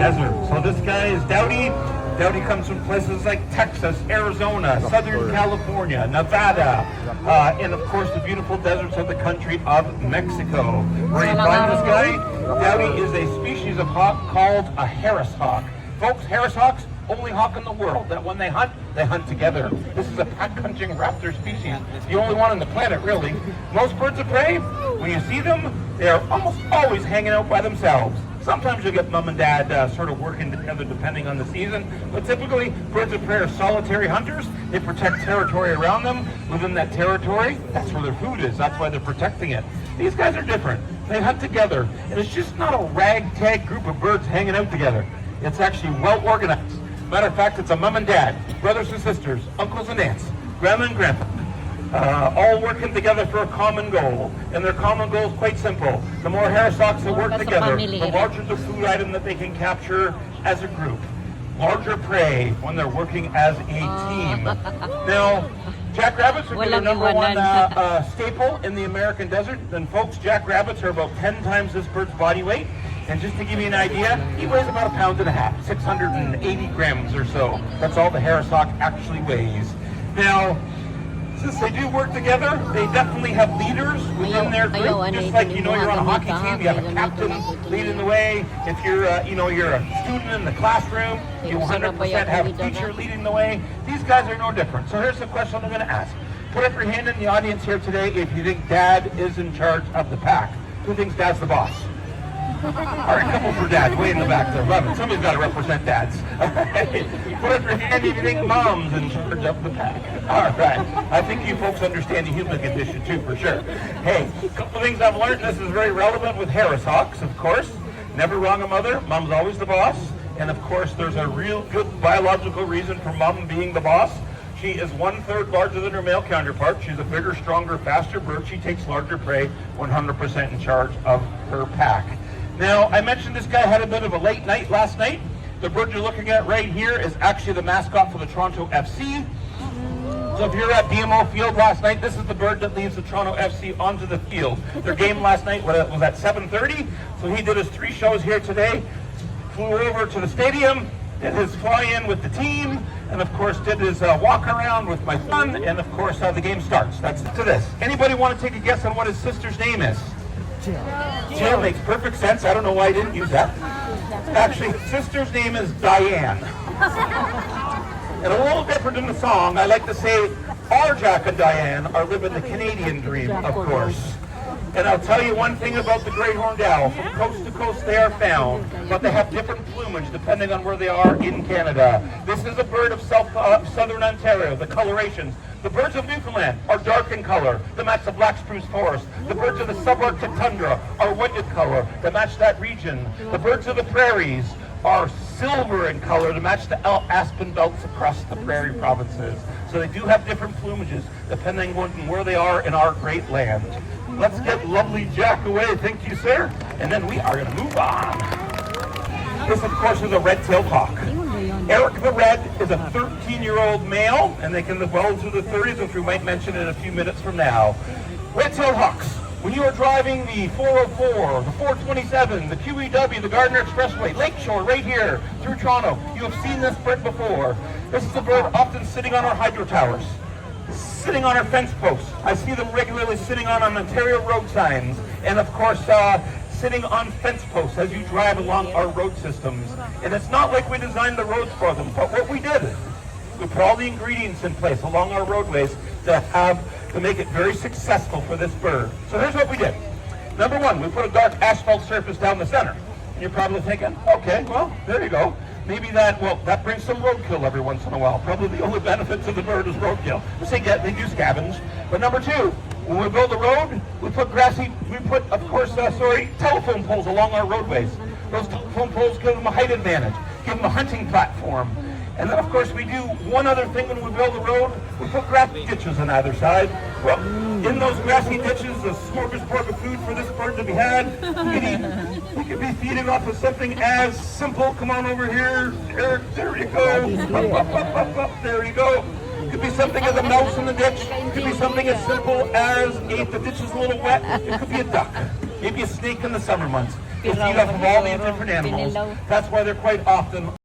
desert. So this guy is Dowdy. Dowdy comes from places like Texas, Arizona, Southern California, Nevada, and of course the beautiful deserts of the country of Mexico. Where you find this guy? Dowdy is a species of hawk called a Harris hawk. Folks, Harris hawks, only hawk in the world that when they hunt together. This is a pack-hunting raptor species, the only one on the planet, really. Most birds of prey, when you see them, they're almost always hanging out by themselves. Sometimes you'll get mom and dad sort of working together depending on the season, but typically birds of prey are solitary hunters. They protect territory around them. Within that territory, that's where their food is. That's why they're protecting it. These guys are different. They hunt together, and it's just not a ragtag group of birds hanging out together. It's actually well organized. Matter of fact, it's a mom and dad, brothers and sisters, uncles and aunts, grandma and grandpa, all working together for a common goal. And their common goal is quite simple. The more Harris hawks that work together, the larger the food item that they can capture as a group. Larger prey when they're working as a team. Now, jackrabbits are the number one staple in the American desert. And folks, jackrabbits are about 10 times this bird's body weight. And just to give you an idea, he weighs about 1.5 pounds, 680 grams or so. That's all the Harris hawk actually weighs. Now, since they do work together, they definitely have leaders within their group. Just like, you're on a hockey team, you have a captain leading the way. If you're, you're a student in the classroom, you 100% have a teacher leading the way. These guys are no different. So here's the question I'm going to ask. Put up your hand in the audience here today if you think Dad is in charge of the pack. Who thinks Dad's the boss? All right, a couple for dads, way in the back there. Love it. Somebody's got to represent dads. Put up your hand if you think mom's in charge of the pack. All right. I think you folks understand the human condition too, for sure. Hey, a couple of things I've learned. This is very relevant with Harris hawks, of course. Never wrong a mother. Mom's always the boss. And of course, there's a real good biological reason for mom being the boss. She is 1/3 larger than her male counterpart. She's a bigger, stronger, faster bird. She takes larger prey, 100% in charge of her pack. Now, I mentioned this guy had a bit of a late night last night. The bird you're looking at right here is actually the mascot for the Toronto FC. So if you're at BMO Field last night, this is the bird that leads the Toronto FC onto the field. Their game last night was at 7:30, so he did his 3 shows here today, flew over to the stadium, did his fly-in with the team, and of course did his walk around with my son, and of course the game starts. That's to this. Anybody want to take a guess on what his sister's name is? Jill makes perfect sense. I don't know why I didn't use that. Actually, his sister's name is Diane. And a little different in the song, I like to say, our Jack and Diane are living the Canadian dream, of course. And I'll tell you one thing about the great horned owl. From coast to coast they are found, but they have different plumage depending on where they are in Canada. This is a bird of southern Ontario, the colorations. The birds of Newfoundland are dark in color to match the black spruce forest. The birds of the subarctic tundra are white in color to match that region. The birds of the prairies are silver in color to match the aspen belts across the prairie provinces. So they do have different plumages depending on where they are in our great land. Let's get lovely Jack away, thank you, sir. And then we are going to move on. This, of course, is a red-tailed hawk. Eric the Red is a 13-year-old male, and they can live well into the 30s, which we might mention in a few minutes from now. Red-tailed hawks. When you are driving the 404, the 427, the QEW, the Gardiner Expressway, Lakeshore, right here through Toronto, you have seen this bird before. This is a bird often sitting on our hydro towers, sitting on our fence posts. I see them regularly sitting on Ontario road signs, and of course, sitting on fence posts as you drive along our road systems. And it's not like we designed the roads for them, but what we did, we put all the ingredients in place along our roadways to make it very successful for this bird. So here's what we did. Number one, we put a dark asphalt surface down the center. And you're probably thinking, okay, well, there you go. Maybe that brings some roadkill every once in a while. Probably the only benefit to the bird is roadkill. They do scavenge. But number two, when we build the road, we put telephone poles along our roadways. Those telephone poles give them a height advantage, give them a hunting platform. And then, of course, we do one other thing when we build the road. We put grassy ditches on either side. Well, in those grassy ditches, a smorgasbord of food for this bird to be had. We could be feeding off of something as simple. Come on over here. There you go. Up, there you go. Could be something as a mouse in the ditch. Could be something as simple as if the ditch is a little wet, it could be a duck. Maybe a snake in the summer months. to feed off of all these different animals. That's why they're quite often